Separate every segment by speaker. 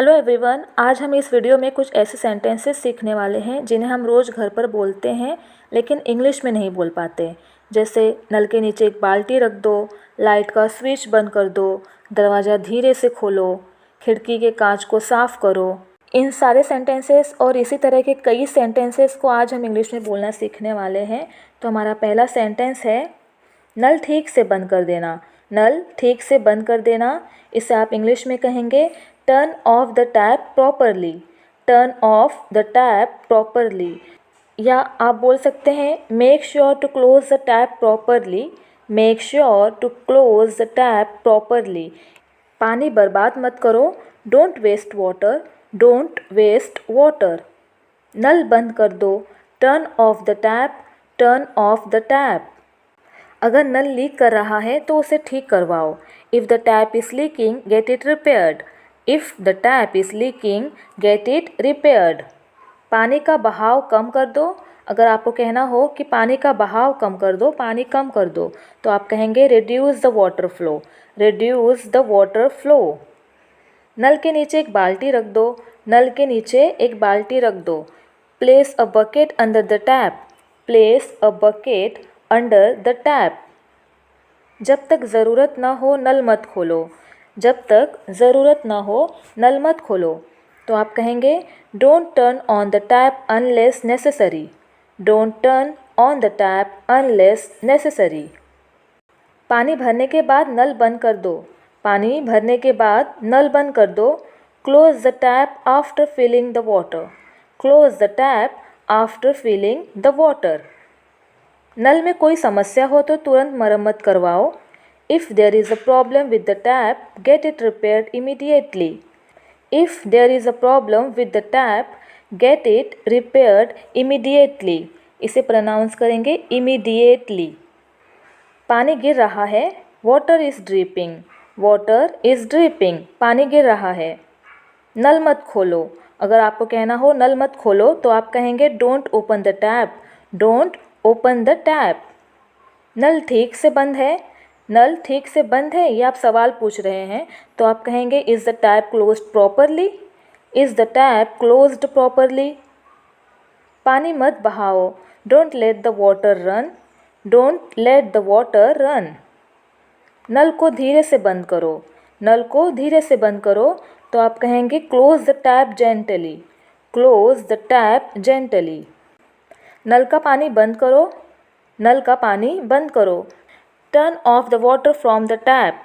Speaker 1: Hello everyone, आज हम इस वीडियो में कुछ ऐसे सेंटेंसेस सीखने वाले हैं जिन्हें हम रोज़ घर पर बोलते हैं लेकिन इंग्लिश में नहीं बोल पाते। जैसे नल के नीचे एक बाल्टी रख दो, लाइट का स्विच बंद कर दो, दरवाज़ा धीरे से खोलो, खिड़की के कांच को साफ़ करो। इन सारे सेंटेंसेस और इसी तरह के कई सेंटेंसेस को आज हम इंग्लिश में बोलना सीखने वाले हैं। तो हमारा पहला सेंटेंस है नल ठीक से बंद कर देना। नल ठीक से बंद कर देना, इसे आप इंग्लिश में कहेंगे turn off the tap properly. Turn off the tap properly, या आप बोल सकते हैं make sure to close the tap properly. Make sure to close the tap properly. पानी बर्बाद मत करो, don't waste water. Don't waste water. नल बंद कर दो, turn off the tap. Turn off the tap. अगर नल लीक कर रहा है तो उसे ठीक करवाओ। If the tap is leaking, get it repaired. If the tap is leaking, get it repaired. पानी का बहाव कम कर दो। अगर आपको कहना हो कि पानी का बहाव कम कर दो, पानी कम कर दो, तो आप कहेंगे reduce the water flow. Reduce the water flow. नल के नीचे एक बाल्टी रख दो। नल के नीचे एक बाल्टी रख दो। Place a bucket under the tap. Place a bucket under the tap. जब तक ज़रूरत ना हो नल मत खोलो। जब तक ज़रूरत ना हो नल मत खोलो, तो आप कहेंगे don't turn on the tap unless necessary. Don't turn on the tap unless necessary. पानी भरने के बाद नल बंद कर दो। पानी भरने के बाद नल बंद कर दो। Close the tap after filling the water. Close the tap after filling the water. नल में कोई समस्या हो तो तुरंत मरम्मत करवाओ। If there is a problem with the tap, get it repaired immediately. If there is a problem with the tap, get it repaired immediately. इसे प्रोनाउंस करेंगे immediately. पानी गिर रहा है, water is dripping. Water is dripping. पानी गिर रहा है। नल मत खोलो। अगर आपको कहना हो नल मत खोलो, तो आप कहेंगे don't open the tap. Don't open the tap. नल ठीक से बंद है। नल ठीक से बंद है, ये आप सवाल पूछ रहे हैं, तो आप कहेंगे is the tap closed properly. Is the tap closed properly. पानी मत बहाओ। Don't let the water run. Don't let the water run. नल को धीरे से बंद करो। नल को धीरे से बंद करो, तो आप कहेंगे close the tap gently. Close the tap gently. नल का पानी बंद करो। नल का पानी बंद करो। Turn off the water from the tap.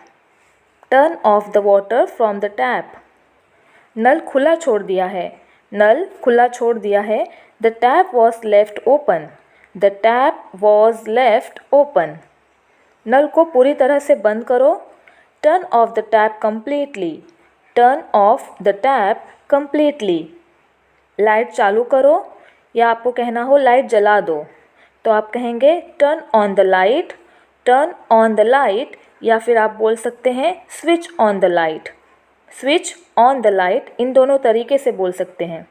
Speaker 1: Turn off the water from the tap. नल खुला छोड़ दिया है। नल खुला छोड़ दिया है। The tap was left open. The tap was left open. नल को पूरी तरह से बंद करो। Turn off the tap completely. Turn off the tap completely. Light चालू करो, या आपको कहना हो लाइट जला दो, तो आप कहेंगे turn on the light. Turn on the light, या फिर आप बोल सकते हैं switch on the light. Switch on the light, इन दोनों तरीके से बोल सकते हैं।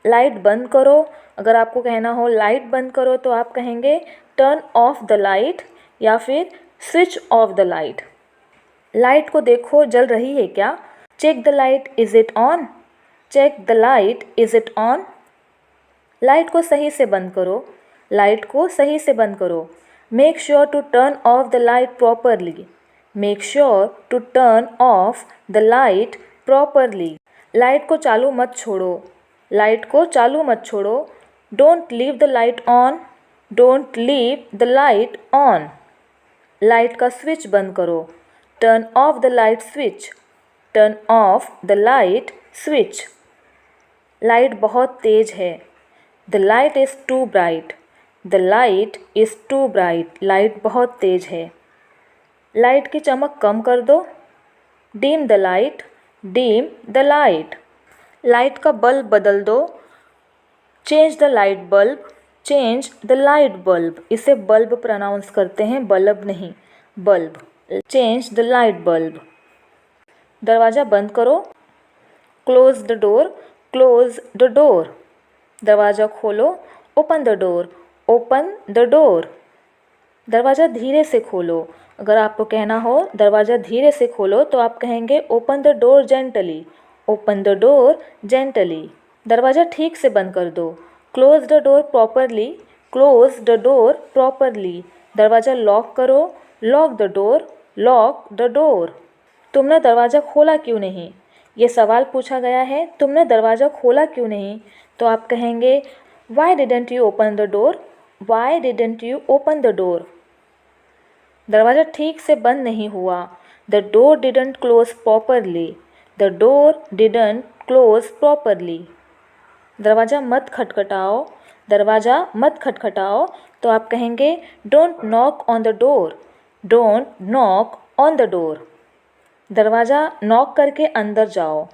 Speaker 1: लाइट बंद करो। अगर आपको कहना हो लाइट बंद करो, तो आप कहेंगे टर्न ऑफ द लाइट, या फिर switch off the light. Light को देखो, जल रही है क्या? Check the light, is it on? Check the light, is it on? Light को सही से बंद करो। लाइट को सही से बंद करो। Make sure to turn off the light properly. Make sure to turn off the light properly. Light को चालू मत छोड़ो। लाइट को चालू मत छोड़ो। Don't leave the light on. Don't leave the light on. Light का स्विच बंद करो। Turn off the light switch. Turn off the light switch. Light बहुत तेज है। The light is too bright. The light is too bright. Light बहुत तेज है। Light की चमक कम कर दो। Dim the light. Dim the light. Light का बल्ब बदल दो। Change the light bulb. Change the light bulb. इसे बल्ब प्रोनाउंस करते हैं, बल्ब नहीं, bulb. Change the light bulb. दरवाज़ा बंद करो। Close the door. Close the door. दरवाज़ा खोलो। Open the door. Open the door. दरवाज़ा धीरे से खोलो। अगर आपको कहना हो दरवाज़ा धीरे से खोलो, तो आप कहेंगे open the door gently. Open the door gently. दरवाज़ा ठीक से बंद कर दो। Close the door properly. Close the door properly. दरवाज़ा लॉक करो। Lock the door. Lock the door. तुमने दरवाज़ा खोला क्यों नहीं? ये सवाल पूछा गया है, तुमने दरवाज़ा खोला क्यों नहीं? तो आप कहेंगे Y didn't you open the door? Y didn't you open the door? दरवाज़ा ठीक से बंद नहीं हुआ। The door didn't close properly. The door didn't close properly. दरवाज़ा मत खटखटाओ। दरवाज़ा मत खटखटाओ। तो आप कहेंगे don't knock on the door. Don't knock on the door. दरवाज़ा नॉक करके अंदर जाओ।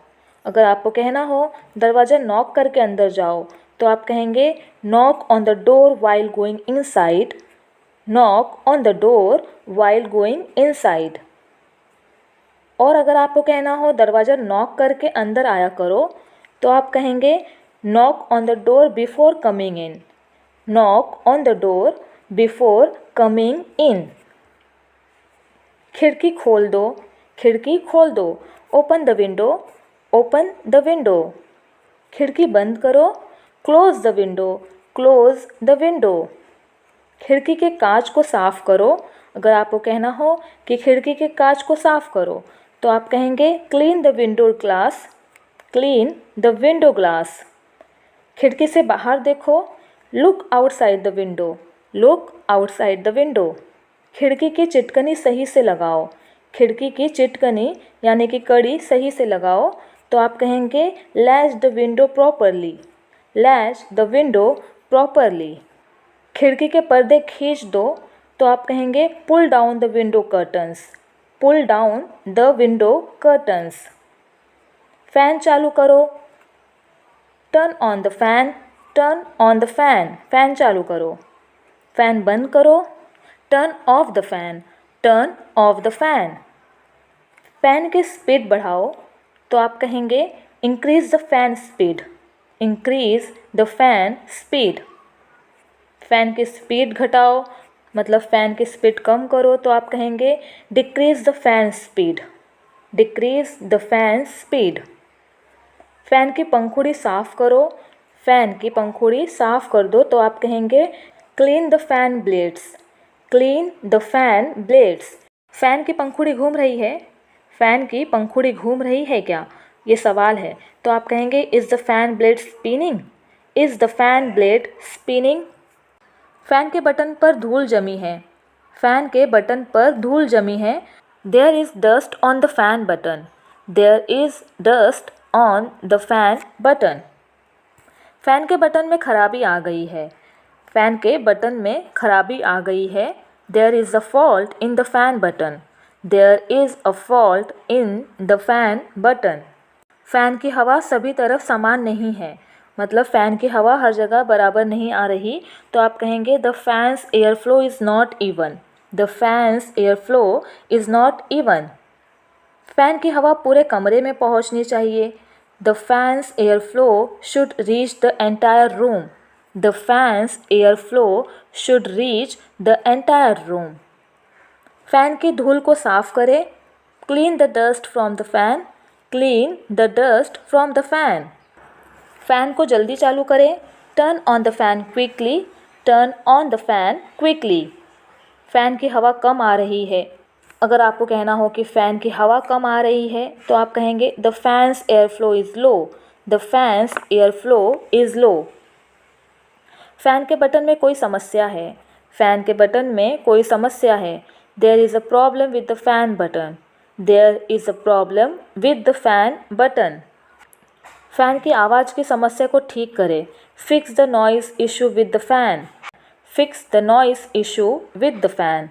Speaker 1: अगर आपको कहना हो दरवाज़ा नॉक करके अंदर जाओ, तो आप कहेंगे knock on the door while going inside. Knock on the door while going inside. और अगर आपको कहना हो दरवाज़ा नॉक करके अंदर आया करो, तो आप कहेंगे knock on the door before coming in. Knock on the door before coming in. खिड़की खोल दो। खिड़की खोल दो। Open the window. Open the window. खिड़की बंद करो। Close the window. Close the window. खिड़की के कांच को साफ़ करो। अगर आपको कहना हो कि खिड़की के कांच को साफ़ करो, तो आप कहेंगे clean the window glass. Clean the window glass. खिड़की से बाहर देखो। Look outside the window. Look outside the window. खिड़की की चिटकनी सही से लगाओ। खिड़की की चिटकनी यानी कि कड़ी सही से लगाओ। तो आप कहेंगे latch the window properly. Latch the window properly. खिड़की के पर्दे खींच दो। तो आप कहेंगे pull down the window curtains. Pull down the window curtains. Fan चालू करो। Turn on the fan. Turn on the fan. Fan चालू करो। फ़ैन बंद करो। Turn off the fan. Turn off the fan. Fan की स्पीड बढ़ाओ। तो आप कहेंगे increase the fan speed. Increase the fan speed. Fan की स्पीड घटाओ, मतलब फ़ैन की स्पीड कम करो, तो आप कहेंगे decrease the fan speed. Decrease the fan speed. Fan की पंखुड़ी साफ़ करो। फ़ैन की पंखुड़ी साफ़ कर दो, तो आप कहेंगे clean the fan blades. Clean the fan blades. Fan की पंखुड़ी घूम रही है। फ़ैन की पंखुड़ी घूम रही है क्या, ये सवाल है। तो आप कहेंगे is the fan blade spinning. Is the fan blade spinning. Fan के बटन पर धूल जमी है। फ़ैन के बटन पर धूल जमी है। There is dust on the fan button. There is dust on the fan button. Fan के बटन में खराबी आ गई है। फ़ैन के बटन में खराबी आ गई है। There is a fault in the fan button. There is a fault in the fan button. Fan की हवा सभी तरफ समान नहीं है, मतलब फ़ैन की हवा हर जगह बराबर नहीं आ रही। तो आप कहेंगे the fans air flow is not even. The fans air flow is not even. Fan की हवा पूरे कमरे में पहुंचनी चाहिए। The fans air flow should reach the entire room. The fans air flow should reach the entire room. Fan की धूल को साफ़ करें। Clean the dust from the fan. Clean the dust from the fan. Fan को जल्दी चालू करें। Turn on the fan quickly. Turn on the fan quickly. Fan की हवा कम आ रही है। अगर आपको कहना हो कि फ़ैन की हवा कम आ रही है, तो आप कहेंगे the fans air flow is low. The fans air flow is low. Fan के बटन में कोई समस्या है। फ़ैन के बटन में कोई समस्या है। There is a problem with the fan button. There is a problem with the fan button. Fan की आवाज़ की समस्या को ठीक करें। Fix the noise issue with the fan. Fix the noise issue with the fan.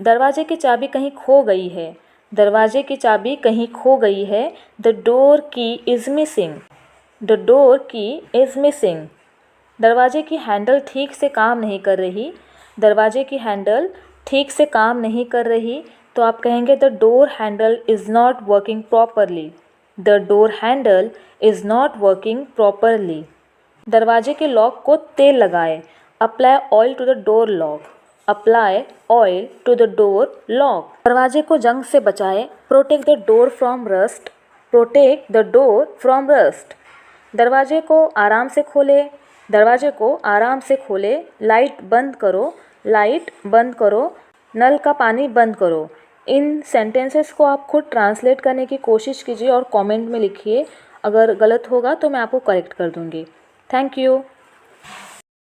Speaker 1: दरवाजे की चाबी कहीं खो गई है। दरवाजे की चाबी कहीं खो गई है। द डोर की इज़ मिसिंग। द डोर की इज़ मिसिंग। दरवाजे की हैंडल ठीक से काम नहीं कर रही। दरवाजे की हैंडल ठीक से काम नहीं कर रही, तो आप कहेंगे the door handle is not working properly. The door handle is not working properly. दरवाजे के लॉक को तेल लगाएं। Apply oil to the door lock. Apply oil to the door lock. दरवाजे को जंग से बचाएं। Protect the door from rust. Protect the door from rust. दरवाजे को आराम से खोले, दरवाजे को आराम से खोले। लाइट बंद करो, लाइट बंद करो। नल का पानी बंद करो। इन सेंटेंसेस को आप खुद ट्रांसलेट करने की कोशिश कीजिए और कमेंट में लिखिए। अगर गलत होगा तो मैं आपको करेक्ट कर दूँगी। Thank you.